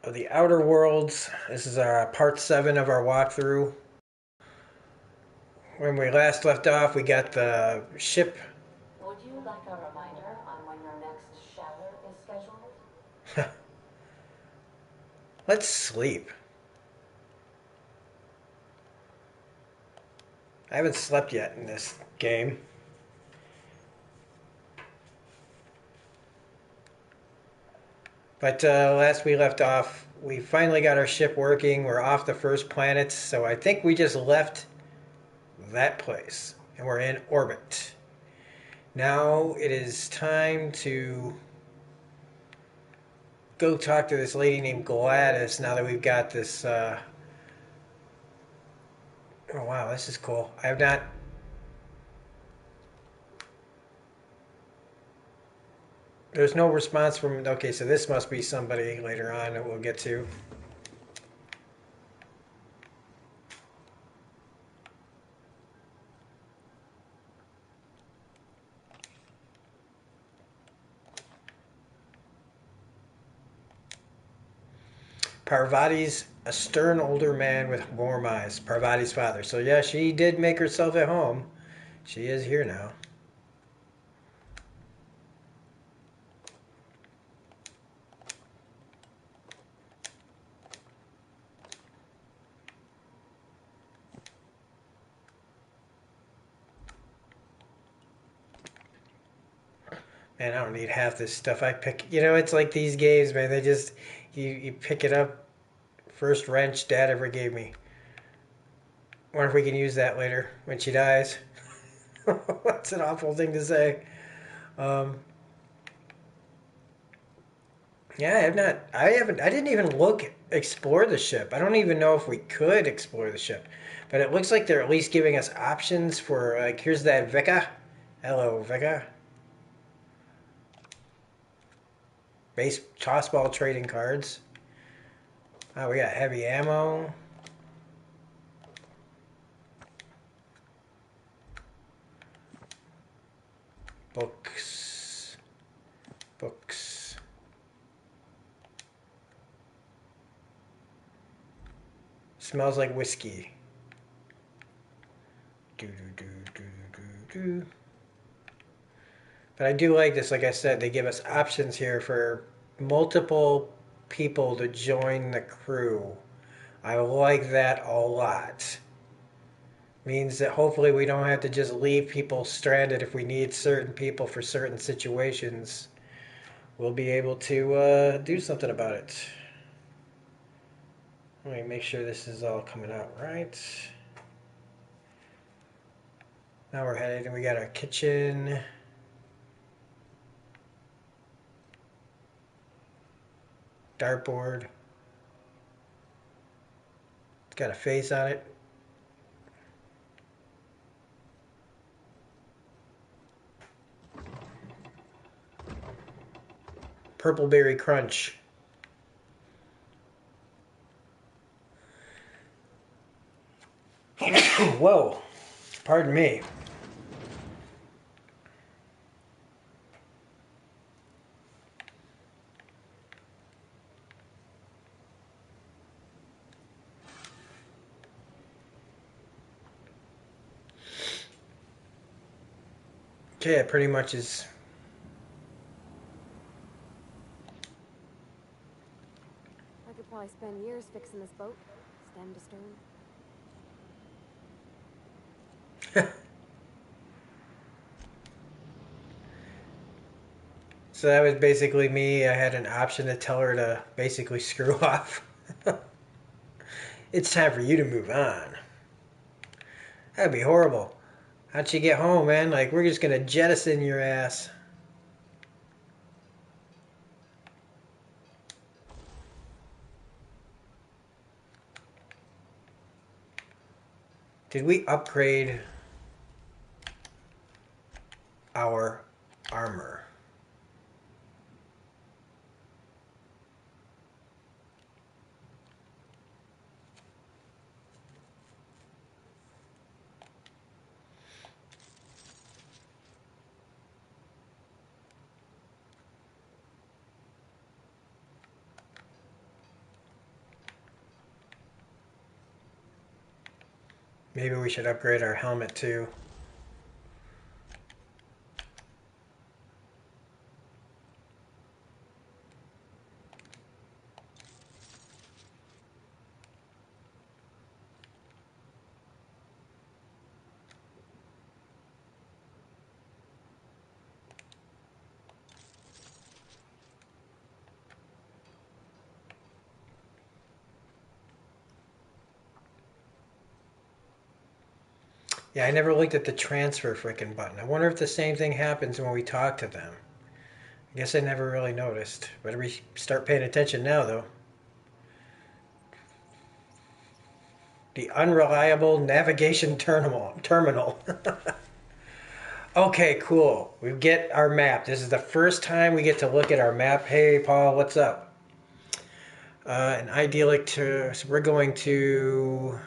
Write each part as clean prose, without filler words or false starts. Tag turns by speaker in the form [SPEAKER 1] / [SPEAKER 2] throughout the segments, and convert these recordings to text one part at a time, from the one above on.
[SPEAKER 1] of the Outer Worlds. This is our part 7 of our walkthrough. When we last left off, we got the ship.
[SPEAKER 2] Would you like a reminder on when your next shower is scheduled?
[SPEAKER 1] Let's sleep. I haven't slept yet in this game. But last we left off, we finally got our ship working. We're off the first planet, so I think we just left that place and we're in orbit. Now it is time to go talk to this lady named Gladys now that we've got this. Oh, wow, this is cool. I have not. There's no response from. Okay, so this must be somebody later on that we'll get to. Parvati's a stern older man with warm eyes. Parvati's father. So, yeah, she did make herself at home. She is here now. Man, I don't need half this stuff. I pick. It's like these games, man. They just. You pick it up. First wrench Dad ever gave me. Wonder if we can use that later when she dies. That's an awful thing to say. Um, yeah, I have not. I haven't. I didn't even explore the ship. I don't even know if we could explore the ship, but it looks like they're at least giving us options for like. Here's that Vika. Hello, Vika. Base tossball trading cards. Oh, we got heavy ammo. Books. Books. Smells like whiskey. Do do do do do do. But I do like this. Like I said, they give us options here for multiple people to join the crew. I like that a lot. Means that hopefully we don't have to just leave people stranded if we need certain people for certain situations. We'll be able to do something about it. Let me make sure this is all coming out right. Now we're headed and we got our kitchen. Dartboard. It's got a face on it. Purple berry crunch. Whoa. Pardon me. Okay, it pretty much is.
[SPEAKER 3] I could probably spend years fixing this boat, stem to stern.
[SPEAKER 1] So that was basically me. I had an option to tell her to basically screw off. It's time for you to move on. That'd be horrible. How'd she get home, man? Like, we're just gonna jettison your ass. Did we upgrade our armor? Maybe we should upgrade our helmet too. Yeah, I never looked at the transfer frickin' button. I wonder if the same thing happens when we talk to them. I guess I never really noticed. Better we start paying attention now, though. The unreliable navigation terminal. Okay, cool. We get our map. This is the first time we get to look at our map. Hey, Paul, what's up? An idyllic to. So we're going to.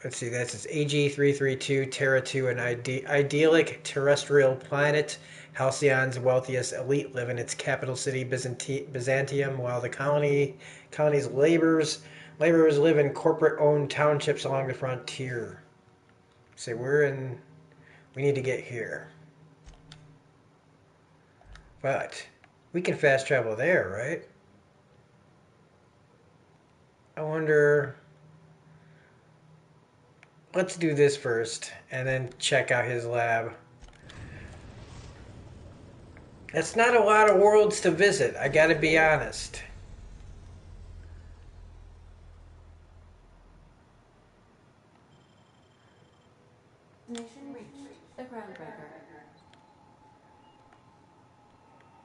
[SPEAKER 1] Let's see, that's AG332, Terra 2, an idyllic terrestrial planet. Halcyon's wealthiest elite live in its capital city, Byzantium, while the colony's laborers live in corporate-owned townships along the frontier. So we need to get here. But we can fast travel there, right? I wonder. Let's do this first and then check out his lab. That's not a lot of worlds to visit, I gotta be honest.
[SPEAKER 2] Nation reached. The groundbreaker.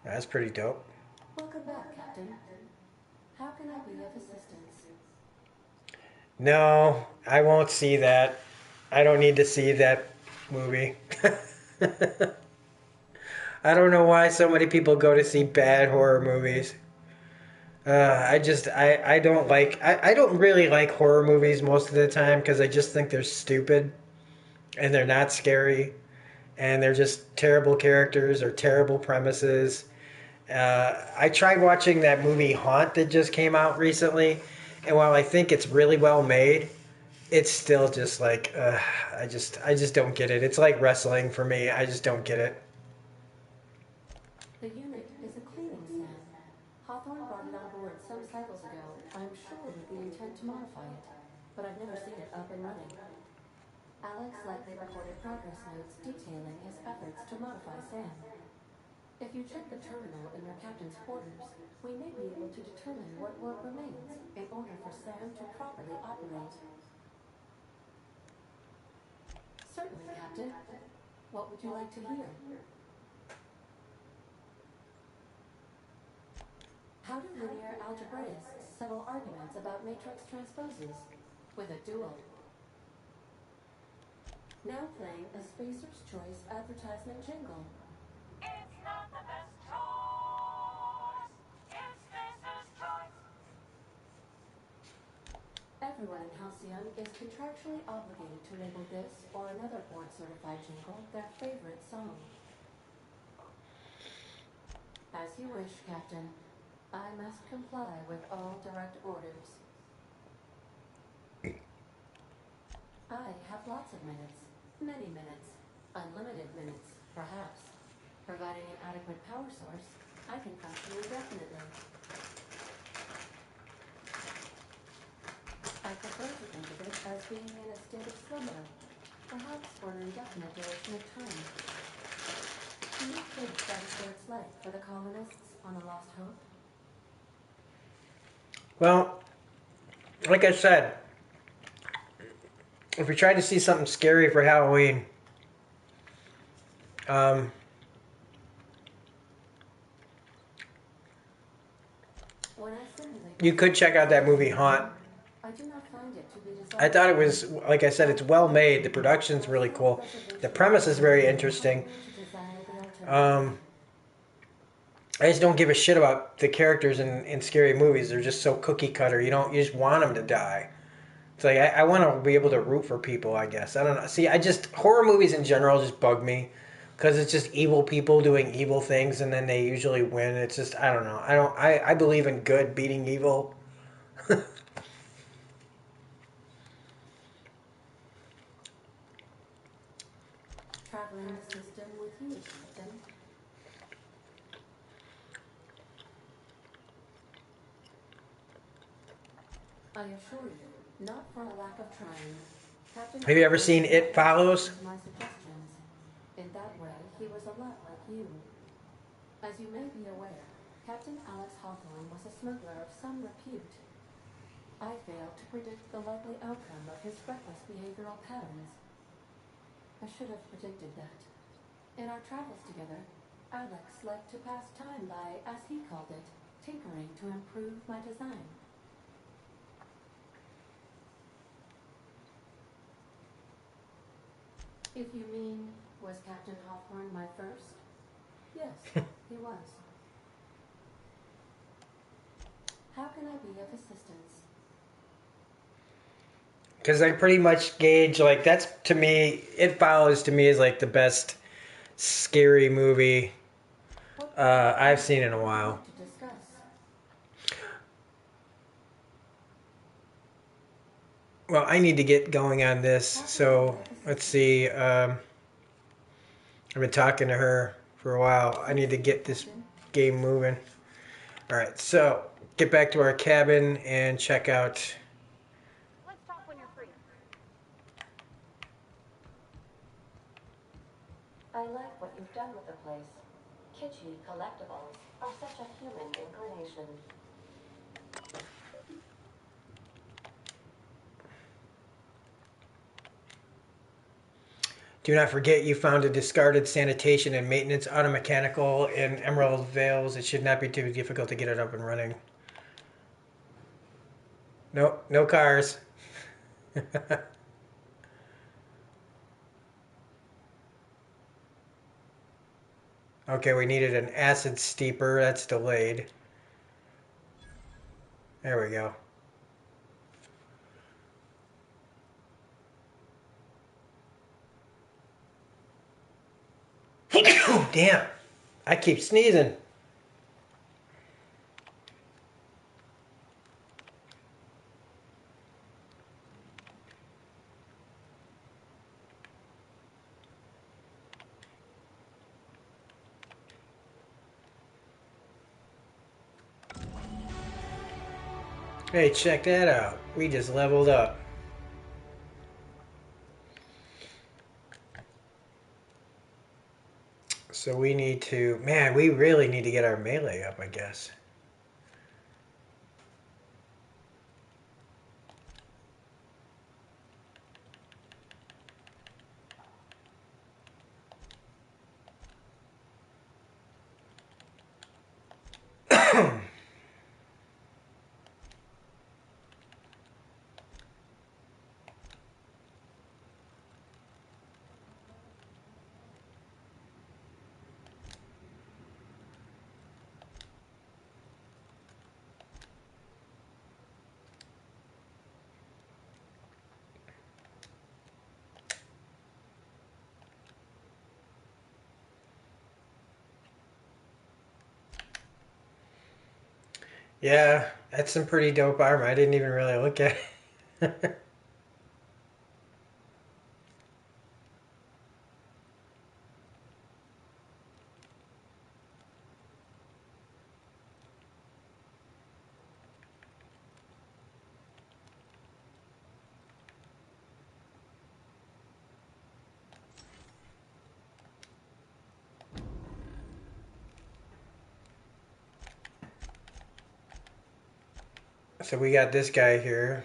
[SPEAKER 1] That's pretty dope.
[SPEAKER 2] Welcome back, Captain. How can I be of assistance?
[SPEAKER 1] No, I won't see that. I don't need to see that movie. I don't know why so many people go to see bad horror movies. I don't like, I don't really like horror movies most of the time because I just think they're stupid and they're not scary and they're just terrible characters or terrible premises. I tried watching that movie Haunt that just came out recently, and while I think it's really well made, it's still just like I just don't get it. It's like wrestling for me. I just don't get it.
[SPEAKER 2] The unit is a cleaning stand. Hawthorne brought it on board some cycles ago, I'm sure with the intent to modify it, but I've never seen it up and running. Alex likely recorded progress notes detailing his efforts to modify Sam. If you check the terminal in your captain's quarters, we may be able to determine what work remains in order for Sam to properly operate. Certainly, Captain. What would you like to hear? How do linear algebraists settle arguments about matrix transposes? With a duel. Now playing a Spacer's Choice advertisement jingle. It's not the best choice. It's Spacer's Choice. Everyone in Halcyon is contractually obligated to label this or another board-certified jingle their favorite song. As you wish, Captain. I must comply with all direct orders. I have lots of minutes. Many minutes. Unlimited minutes, perhaps. Providing an adequate power source, I can function indefinitely. I prefer to think of it as being in a state of slumber, perhaps for an indefinite duration of time. Do you think that is what it's like for the colonists on the Lost Hope?
[SPEAKER 1] Well, like I said, if we try to see something scary for Halloween, um, you could check out that movie Haunt.
[SPEAKER 2] I do not find it to be
[SPEAKER 1] I thought it was, like I said, it's well made. The production's really cool. The premise is very interesting. I just don't give a shit about the characters in scary movies. They're just so cookie cutter. You just want them to die. It's like I want to be able to root for people. I guess I don't know. See, horror movies in general just bug me because it's just evil people doing evil things and then they usually win. It's just I don't know. I believe in good beating evil.
[SPEAKER 2] sharing the system with you, Captain. I assure you, not for a lack of trying. Captain
[SPEAKER 1] Have you ever
[SPEAKER 2] Hawthorne
[SPEAKER 1] seen
[SPEAKER 2] did not
[SPEAKER 1] It
[SPEAKER 2] like to
[SPEAKER 1] Follows?
[SPEAKER 2] listen to my suggestions. In that way, he was a lot like you. As you may be aware, Captain Alex Hawthorne was a smuggler of some repute. I failed to predict the likely outcome of his reckless behavioral patterns. I should have predicted that. In our travels together, Alex liked to pass time by, as he called it, tinkering to improve my design. If you mean, was Captain Hawthorne my first? Yes, he was. How can I be of assistance?
[SPEAKER 1] Because I pretty much gauge, like, that's to me, It Follows to me is like the best scary movie
[SPEAKER 2] What
[SPEAKER 1] I've seen in a
[SPEAKER 2] would you
[SPEAKER 1] while.
[SPEAKER 2] like to discuss?
[SPEAKER 1] Well, I need to get going on this,
[SPEAKER 2] How can I be
[SPEAKER 1] so
[SPEAKER 2] of
[SPEAKER 1] let's
[SPEAKER 2] assistance?
[SPEAKER 1] see. I've been talking to her for a while. I need to
[SPEAKER 2] Proceed,
[SPEAKER 1] get this
[SPEAKER 2] Captain.
[SPEAKER 1] game moving. All right, so get back to our cabin and check out.
[SPEAKER 3] Let's talk when you're free.
[SPEAKER 2] I like what you've done with the place. Kitschy collectibles are such a human inclination.
[SPEAKER 1] Do not forget you found a discarded sanitation and maintenance auto mechanical in Emerald Vales. It should not be too difficult to get it up and running. No, no cars. Okay, we needed an acid steeper. That's delayed. There we go. Oh, damn. I keep sneezing. Hey, check that out. We just leveled up. So we need to, man, we really need to get our melee up, I guess. Yeah, that's some pretty dope armor. I didn't even really look at it. So we got this guy here.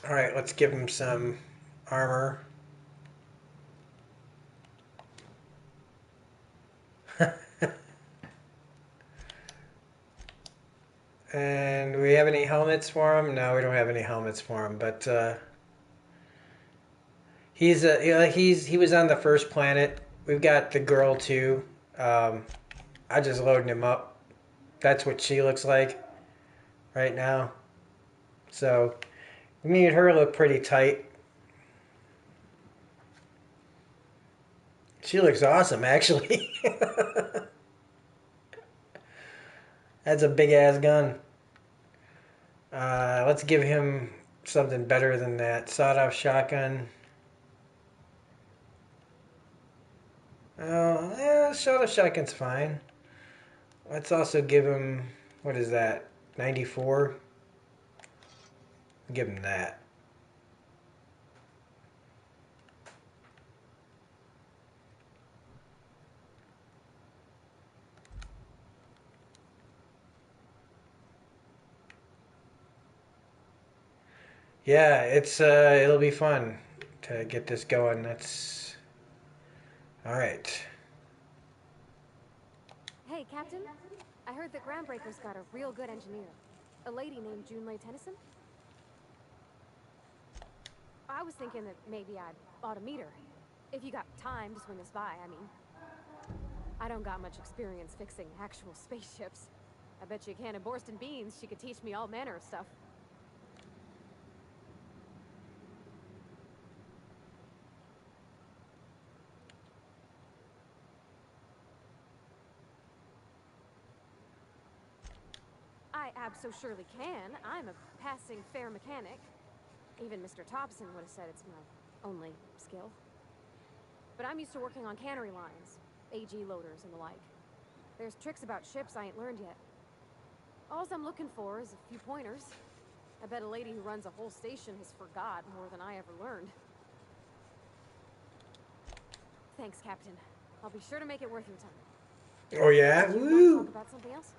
[SPEAKER 1] All right, let's give him some armor. And do we have any helmets for him? No, we don't have any helmets for him. But he was on the first planet. We've got the girl too. I just loading him up. That's what she looks like right now. So me and her look pretty tight. She looks awesome, actually. That's a big ass gun. Let's give him something better than that. Sawed-off shotgun. Oh, yeah, sawed-off shotgun's fine. Let's also give him, what is that, 94? Give him that. Yeah, it'll be fun to get this going. That's all right.
[SPEAKER 3] Hey, Captain. I heard that Groundbreaker's got a real good engineer. A lady named Junlei Tennyson. I was thinking that maybe I ought to meet her. If you got time to swing us by, I mean. I don't got much experience fixing actual spaceships. I bet you a can of Borston beans she could teach me all manner of stuff. I surely can. I'm a passing fair mechanic. Even Mr. Thompson would have said it's my only skill. But I'm used to working on cannery lines, AG loaders and the like. There's tricks about ships I ain't learned yet. All I'm looking for is a few pointers. I bet a lady who runs a whole station has forgot more than I ever learned. Thanks, Captain. I'll be sure to make it worth your time.
[SPEAKER 1] Oh yeah,
[SPEAKER 3] Did you want to talk
[SPEAKER 1] woo!
[SPEAKER 3] about something else?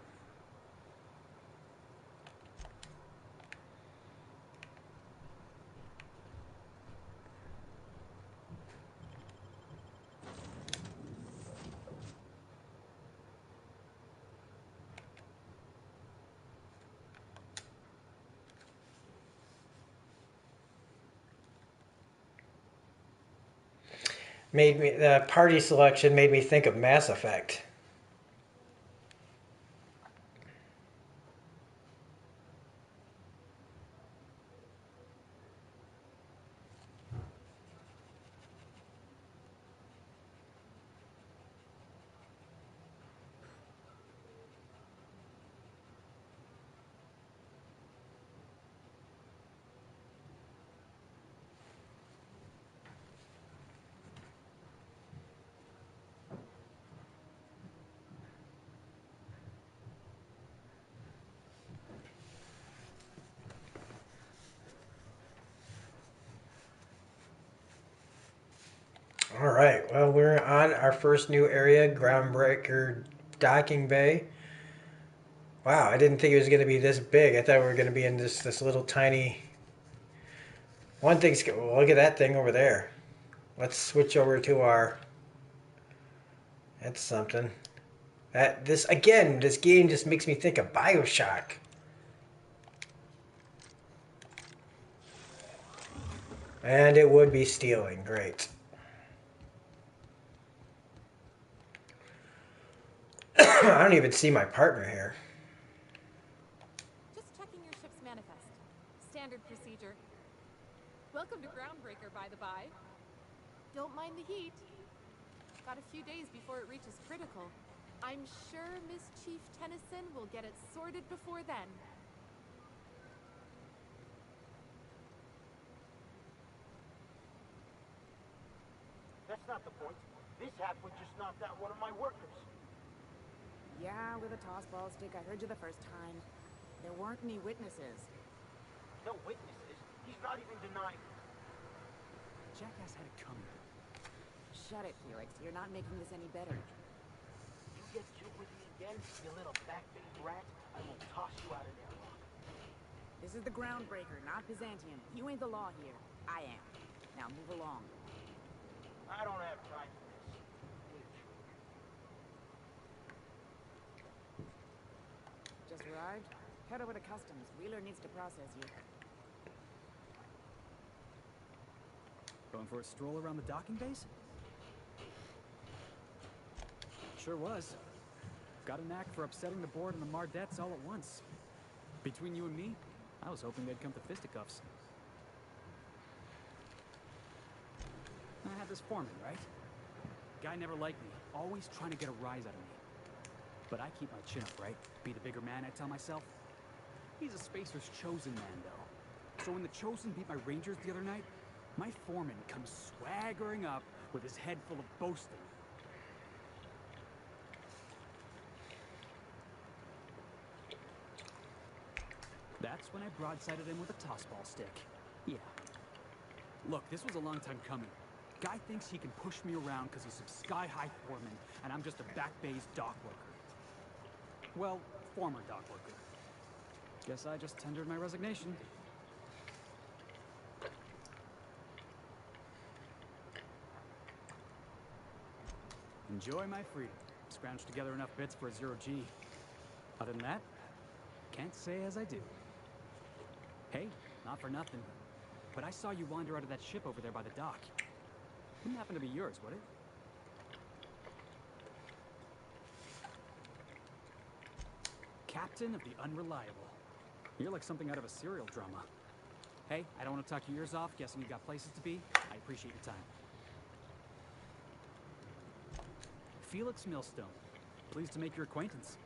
[SPEAKER 1] Made me the party selection made me think of Mass Effect. All right, well we're on our first new area, Groundbreaker Docking Bay. Wow, I didn't think it was going to be this big. I thought we were going to be in this little tiny. One thing's well, look at that thing over there. Let's switch over to our. That's something. That this again, this game just makes me think of BioShock. And it would be stealing. Great. I don't even see my partner here.
[SPEAKER 4] Just checking your ship's manifest. Standard procedure. Welcome to Groundbreaker, by the by. Don't mind the heat. Got a few days before it reaches critical. I'm sure Miss Chief Tennyson will get it sorted before then.
[SPEAKER 5] That's not the point. This halfway just knocked out one of my workers.
[SPEAKER 6] Yeah, with a tossball stick. I heard you the first time. There weren't any witnesses.
[SPEAKER 5] No witnesses. He's not even denying.
[SPEAKER 7] Jackass had it coming.
[SPEAKER 6] Shut it, Felix. You're not making this any better.
[SPEAKER 5] You get killed with me again, you little backbait rat, I will toss you out of there.
[SPEAKER 6] This is the Groundbreaker, not Byzantium. You ain't the law here. I am. Now move along.
[SPEAKER 5] I don't have time for this.
[SPEAKER 6] Just arrived? Head over to customs. Wheeler needs to process you.
[SPEAKER 7] Going for a stroll around the docking base? Sure was. Got a knack for upsetting the board and the Mardettes all at once. Between you and me, I was hoping they'd come to fisticuffs. I had this foreman, right? Guy never liked me, always trying to get a rise out of me. But I keep my chin up, right? Be the bigger man, I tell myself. He's a Spacer's chosen man, though. So when the Chosen beat my Rangers the other night, my foreman comes swaggering up with his head full of boasting. That's when I broadsided him with a tossball stick. Yeah. Look, this was a long time coming. Guy thinks he can push me around because he's some sky-high foreman, and I'm just a back bay's dock worker. Well, former dock worker. Guess I just tendered my resignation. Enjoy my freedom. Scrounged together enough bits for a 0G. Other than that, can't say as I do. Hey, not for nothing, but I saw you wander out of that ship over there by the dock. Wouldn't happen to be yours, would it? Captain of the Unreliable. You're like something out of a serial drama. Hey, I don't want to talk your ears off, guessing you got places to be. I appreciate your time. Felix Millstone. Pleased to make your acquaintance.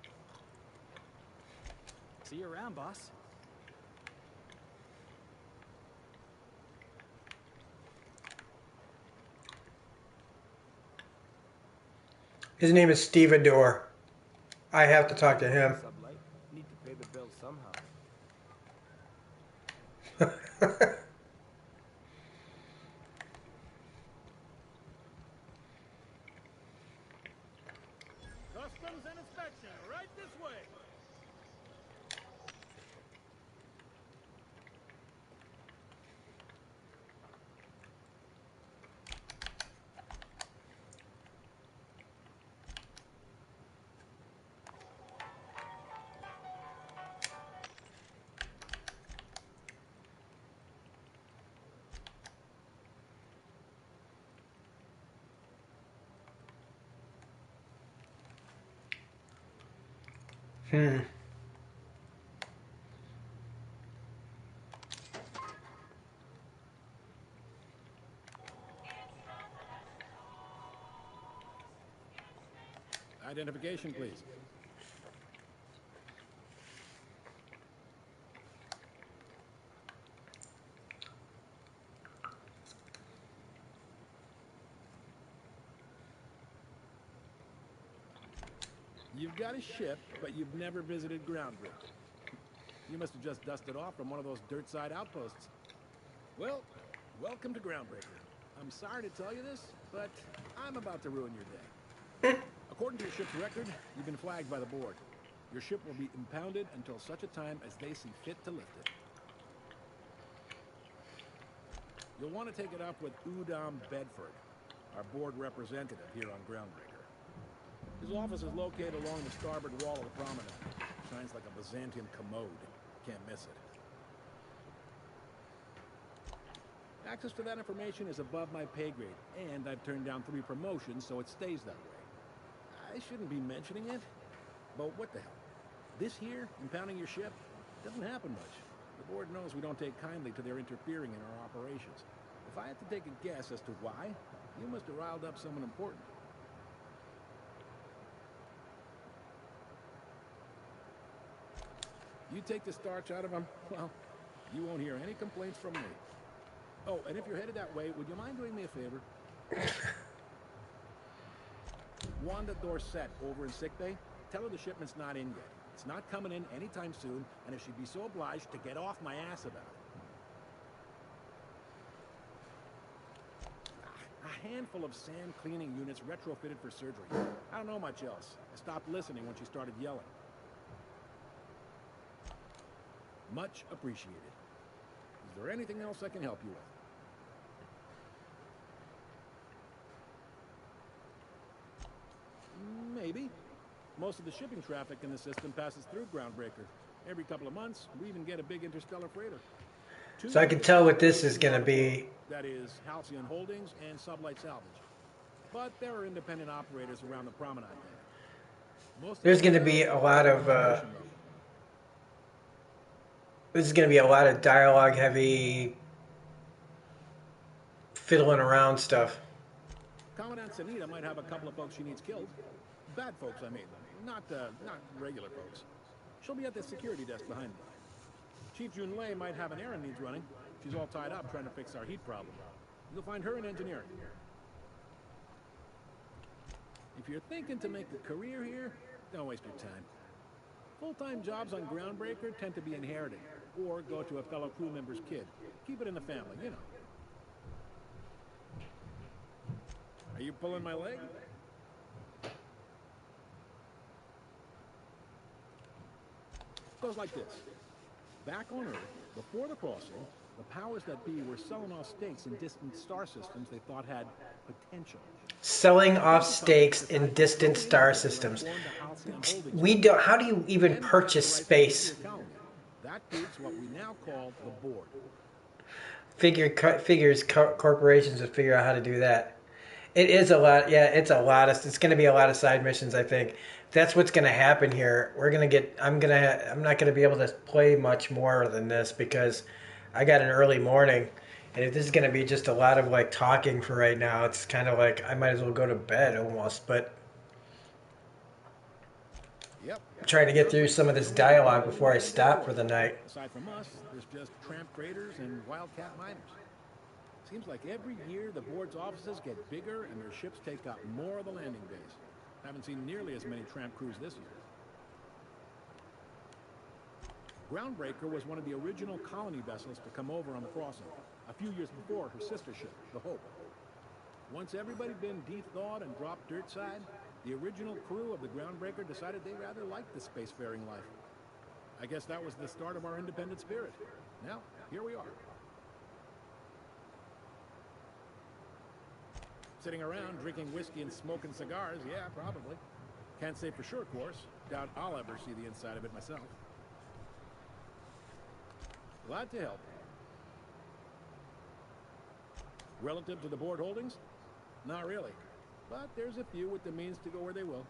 [SPEAKER 7] See you around, boss.
[SPEAKER 1] His name is Stevedore. I have to talk to him.
[SPEAKER 5] Sublight. Need to pay the bill somehow.
[SPEAKER 8] Customs and inspection, right this way.
[SPEAKER 1] Hmm.
[SPEAKER 8] Identification, please. You've got a ship, but you've never visited Groundbreaker. You must have just dusted off from one of those dirt-side outposts. Well, welcome to Groundbreaker. I'm sorry to tell you this, but I'm about to ruin your day. According to your ship's record, you've been flagged by the board. Your ship will be impounded until such a time as they see fit to lift it. You'll want to take it up with Udom Bedford, our board representative here on Groundbreaker. His office is located along the starboard wall of the promenade. Shines like a Byzantium commode. Can't miss it. Access to that information is above my pay grade, and I've turned down 3 promotions, so it stays that way. I shouldn't be mentioning it, but what the hell? This here, impounding your ship, doesn't happen much. The board knows we don't take kindly to their interfering in our operations. If I had to take a guess as to why, you must have riled up someone important. You take the starch out of them, well, you won't hear any complaints from me. Oh, and if you're headed that way, would you mind doing me a favor? Wanda Dorset over in sickbay, tell her the shipment's not in yet. It's not coming in anytime soon, and if she'd be so obliged to get off my ass about it. A handful of sand cleaning units retrofitted for surgery. I don't know much else. I stopped listening when she started yelling. Much appreciated. Is there anything else I can help you with? Maybe. Most of the shipping traffic in the system passes through Groundbreaker. Every couple of months, we even get a big interstellar freighter.
[SPEAKER 1] So I can tell what this is going to be.
[SPEAKER 8] That is Halcyon Holdings and Sublight Salvage. But there are independent operators around the promenade there. Most of
[SPEAKER 1] There's
[SPEAKER 8] the
[SPEAKER 1] going to
[SPEAKER 8] time,
[SPEAKER 1] be
[SPEAKER 8] it's
[SPEAKER 1] a
[SPEAKER 8] all
[SPEAKER 1] lot of
[SPEAKER 8] demonstration, though.
[SPEAKER 1] this is going to be a lot of dialogue heavy, fiddling around stuff.
[SPEAKER 8] Commandant Sanita might have a couple of folks she needs killed. Bad folks, I mean. Not regular folks. She'll be at the security desk behind me. Chief Junlei might have an errand needs running. She's all tied up trying to fix our heat problem. You'll find her in engineering. If you're thinking to make a career here, don't waste your time. Full-time jobs on Groundbreaker tend to be inherited, or go to a fellow crew member's kid. Keep it in the family, you know. Are you pulling my leg? Goes like this. Back on Earth, before the crossing, the powers that be were selling off stakes in distant star systems they thought had potential.
[SPEAKER 1] Selling off stakes in distant star systems. We don't. How do you even purchase space?
[SPEAKER 8] That groups what we now call the board.
[SPEAKER 1] Figures corporations would figure out how to do that. It is a lot. Yeah, it's a lot of. It's going to be a lot of side missions. I think that's what's going to happen here. We're going to get. I'm not going to be able to play much more than this because I got an early morning, and if this is going to be just a lot of like talking for right now, it's kind of like I might as well go to bed almost. But
[SPEAKER 8] Yep.
[SPEAKER 1] I'm trying to get through some of this dialogue before I stop for the night.
[SPEAKER 8] Aside from us, there's just tramp traders and wildcat miners. Seems like every year the board's offices get bigger and their ships take up more of the landing bays. Haven't seen nearly as many tramp crews this year. Groundbreaker was one of the original colony vessels to come over on the crossing, a few years before her sister ship, the Hope. Once everybody been de-thawed and dropped dirt side, the original crew of the Groundbreaker decided they rather liked the spacefaring life. I guess that was the start of our independent spirit. Now, here we are. Sitting around drinking whiskey and smoking cigars, yeah, probably. Can't say for sure, of course. Doubt I'll ever see the inside of it myself. Glad to help. Relative to the board holdings? Not really. But there's a few with the means to go where they will.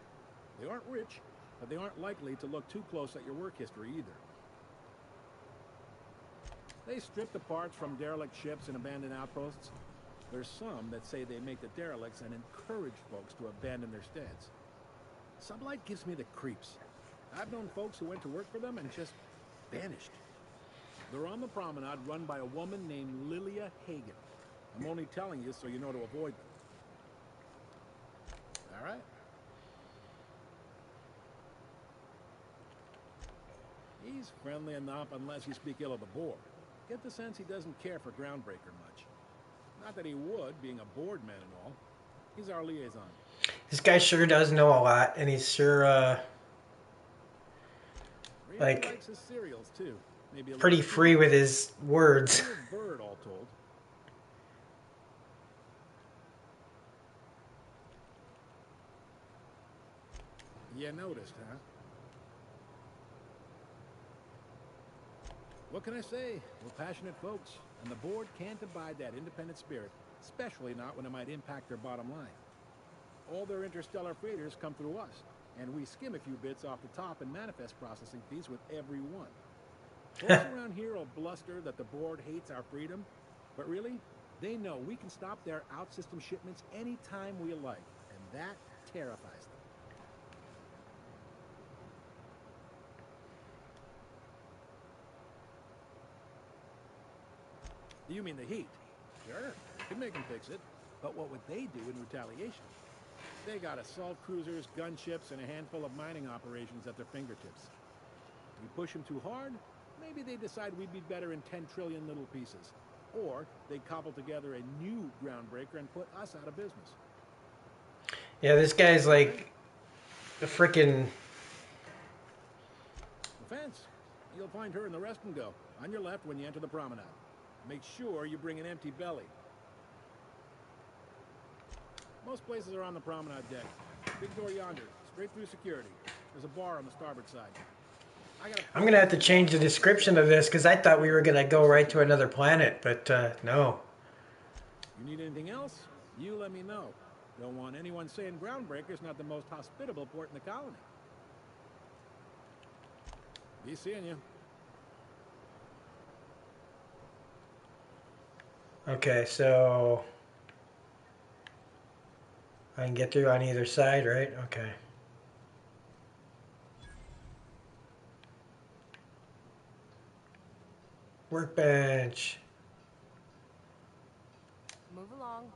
[SPEAKER 8] They aren't rich, but they aren't likely to look too close at your work history either. They strip the parts from derelict ships and abandoned outposts. There's some that say they make the derelicts and encourage folks to abandon their steads. Sublight gives me the creeps. I've known folks who went to work for them and just vanished. They're on the promenade run by a woman named Lilia Hagen. I'm only telling you so you know to avoid them. All right? He's friendly enough unless you speak ill of the board. Get the sense he doesn't care for Groundbreaker much. Not that he would, being a board man and all. He's our liaison.
[SPEAKER 1] This guy sure does know a lot, and he's sure
[SPEAKER 8] Really
[SPEAKER 1] like
[SPEAKER 8] likes his cereals too. Maybe a
[SPEAKER 1] pretty
[SPEAKER 8] little
[SPEAKER 1] free with his words.
[SPEAKER 8] bird, all told. You noticed, huh? What can I say? We're passionate folks, and the board can't abide that independent spirit, especially not when it might impact their bottom line. All their interstellar freighters come through us, and we skim a few bits off the top and manifest processing fees with every one. Folks around here will bluster that the board hates our freedom, but really, they know we can stop their out-system shipments anytime we like, and that terrifies them. You mean the heat? Sure, we can make them fix it. But what would they do in retaliation? They got assault cruisers, gunships, and a handful of mining operations at their fingertips. We push them too hard, maybe they decide we'd be better in 10 trillion little pieces. Or they cobble together a new Groundbreaker and put us out of business.
[SPEAKER 1] Yeah, this guy's like the frickin'
[SPEAKER 8] The fence. You'll find her in the rest and go. On your left when you enter the promenade. Make sure you bring an empty belly. Most places are on the promenade deck. Big door yonder, straight through security. There's a bar on the starboard side.
[SPEAKER 1] I'm gonna have to change the description of this because I thought we were gonna go right to another planet, but no.
[SPEAKER 8] You need anything else? You let me know. Don't want anyone saying Groundbreaker's not the most hospitable port in the colony. Be seeing you.
[SPEAKER 1] Okay, so I can get through on either side, right? Okay. Workbench.
[SPEAKER 3] Move along.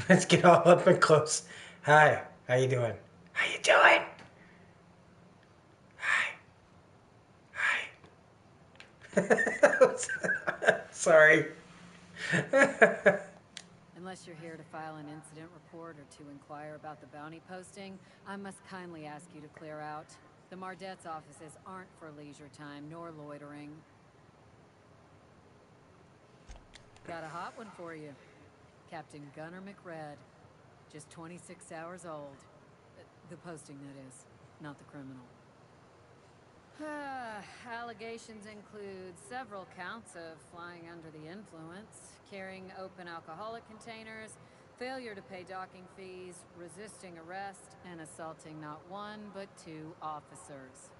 [SPEAKER 1] Let's get all up and close. Hi, how you doing? How you doing? Hi. Hi. Sorry.
[SPEAKER 9] Unless you're here to file an incident report or to inquire about the bounty posting, I must kindly ask you to clear out. The Mardet's offices aren't for leisure time nor loitering. Got a hot one for you. Captain Gunnar McRed. Just 26 hours old. The posting, that is, not the criminal. Allegations include several counts of flying under the influence, carrying open alcoholic containers, failure to pay docking fees, resisting arrest, and assaulting not one but 2 officers.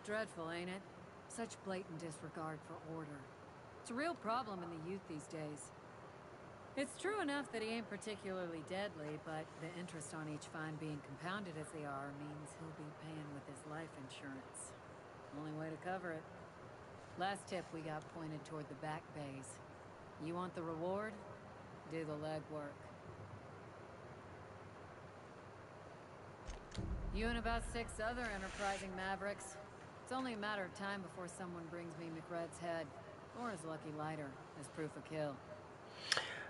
[SPEAKER 9] Dreadful, ain't it? Such blatant disregard for order. It's a real problem in the youth these days. It's true enough that he ain't particularly deadly, but the interest on each fine being compounded as they are means he'll be paying with his life insurance. Only way to cover it. Last tip we got pointed toward the back bays. You want the reward? Do the legwork. You and about 6 other enterprising mavericks. It's only a matter of time before someone brings me McRed's head, or his lucky lighter, as proof of kill.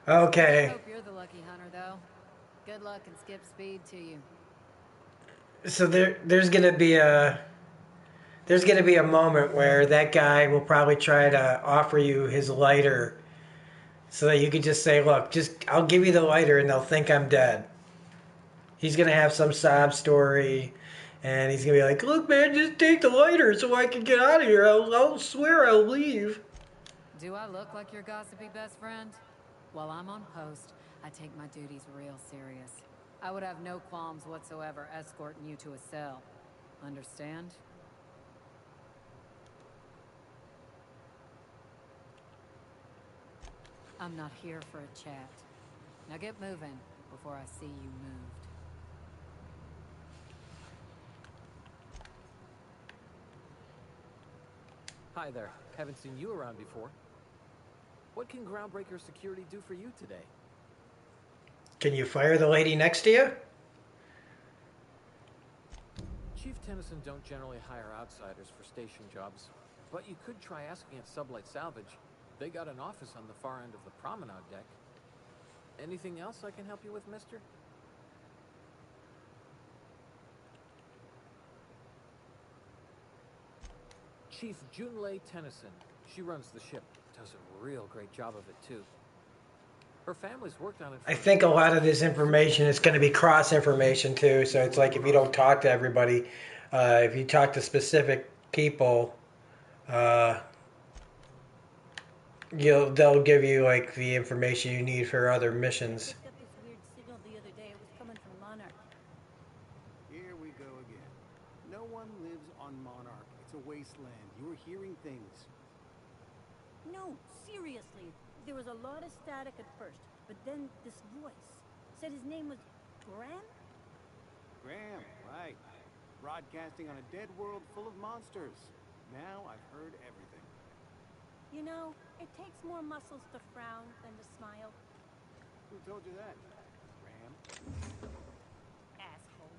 [SPEAKER 1] Okay.
[SPEAKER 9] I hope you're the lucky hunter, though. Good luck and skip speed to you.
[SPEAKER 1] So there's gonna be a moment where that guy will probably try to offer you his lighter, so that you could just say, "Look, just I'll give you the lighter," and they'll think I'm dead. He's gonna have some sob story, and he's gonna be like, "Look, man, just take the lighter so I can get out of here. I'll swear I'll leave."
[SPEAKER 9] Do I look like your gossipy best friend? While I'm on post, I take my duties real serious. I would have no qualms whatsoever escorting you to a cell. Understand? I'm not here for a chat. Now get moving before I see you moved.
[SPEAKER 5] Hi there. Haven't seen you around before. What can Groundbreaker Security do for you today?
[SPEAKER 1] Can you fire the lady next to you?
[SPEAKER 5] Chief Tennyson don't generally hire outsiders for station jobs, but you could try asking at Sublight Salvage. They got an office on the far end of the promenade deck. Anything else I can help you with, mister? Chief Junlei Tennyson. She runs the ship. Does a real great job of it, too. Her family's worked on it for
[SPEAKER 1] I think a lot of this information is going to be cross information too. So it's like if you don't talk to everybody, if you talk to specific people, uh, they'll give you like the information you need for other missions.
[SPEAKER 10] Picked up this weird signal the other day. It was coming from Monarch.
[SPEAKER 11] Here we go again. No one lives on Monarch. It's a wasteland. You're hearing things.
[SPEAKER 10] No, seriously. There was a lot of static at first, but then this voice said his name was Graham?
[SPEAKER 11] Graham, right. Broadcasting on a dead world full of monsters. Now I've heard everything.
[SPEAKER 10] You know, it takes more muscles to frown than to smile.
[SPEAKER 11] Who told you that? Graham?
[SPEAKER 10] Asshole.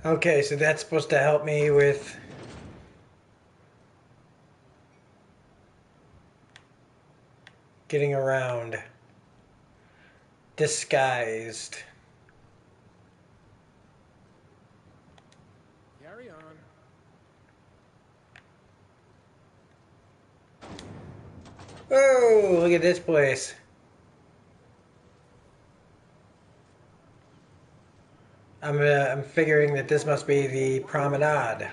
[SPEAKER 1] Okay, so that's supposed to help me with getting around. Disguised.
[SPEAKER 8] Carry on.
[SPEAKER 1] Oh, look at this place. I'm figuring that this must be the promenade.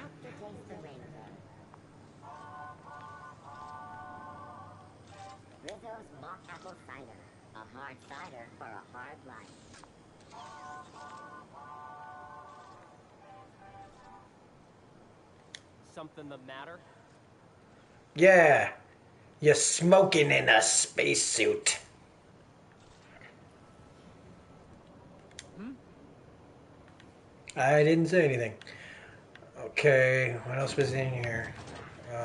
[SPEAKER 12] Rizzo's mock apple cider. A hard cider for a hard life.
[SPEAKER 13] Something the matter?
[SPEAKER 1] Yeah, you're smoking in a spacesuit. I didn't say anything. Okay, what else was in here?
[SPEAKER 10] Is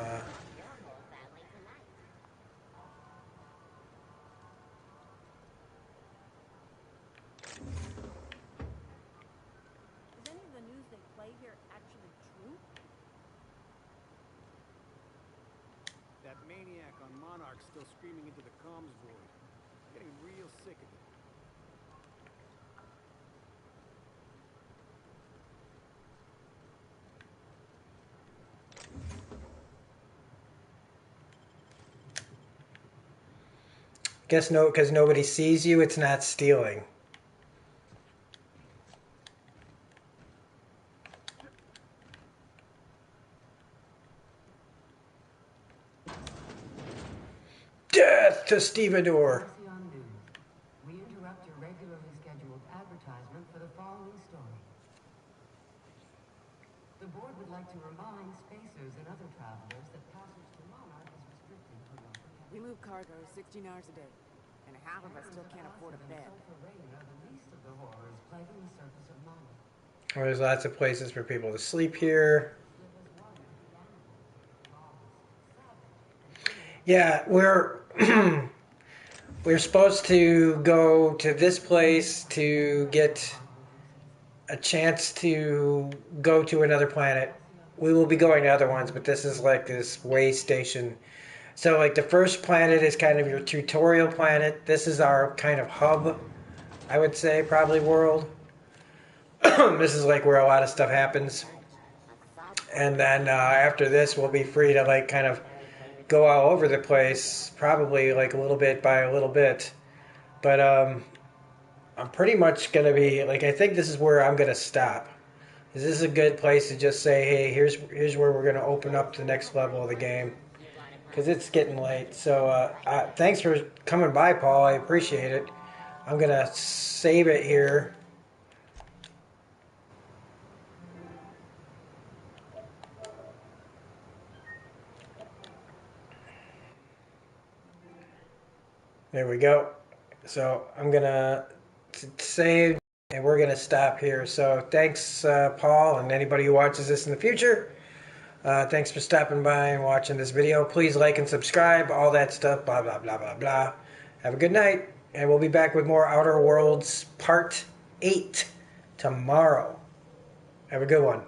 [SPEAKER 10] any of the news they play here actually true?
[SPEAKER 11] That maniac on Monarch's still screaming into the comms void. Getting real sick of it.
[SPEAKER 1] Guess no, because nobody sees you, it's not stealing. Death to Stevedore.
[SPEAKER 14] We interrupt your regularly scheduled advertisement for the following story. The board would like to remind spacers and other travelers that passage to Monarch is restricted for local
[SPEAKER 6] We move cargo 16 hours a day, and half of us still can't afford a bed.
[SPEAKER 14] are the least of the horrors plaguing the surface of Monarch.
[SPEAKER 1] There's lots of places for people to sleep here. Yeah, we're supposed to go to this place to get a chance to go to another planet. We will be going to other ones, but this is like this way station. So like the first planet is kind of your tutorial planet. This is our kind of hub, I would say, probably world. This is like where a lot of stuff happens. And then after this, we'll be free to like kind of go all over the place, probably like a little bit by a little bit. But I'm pretty much gonna be like, I think this is where I'm gonna stop. This is a good place to just say, hey, here's where we're gonna open up the next level of the game, because it's getting late. So thanks for coming by, Paul. I appreciate it. I'm gonna save it here. There we go. So I'm gonna save, and we're gonna stop here. So thanks, Paul, and anybody who watches this in the future. Thanks for stopping by and watching this video. Please like and subscribe, all that stuff, blah, blah, blah, blah, blah. Have a good night, and we'll be back with more Outer Worlds Part 8 tomorrow. Have a good one.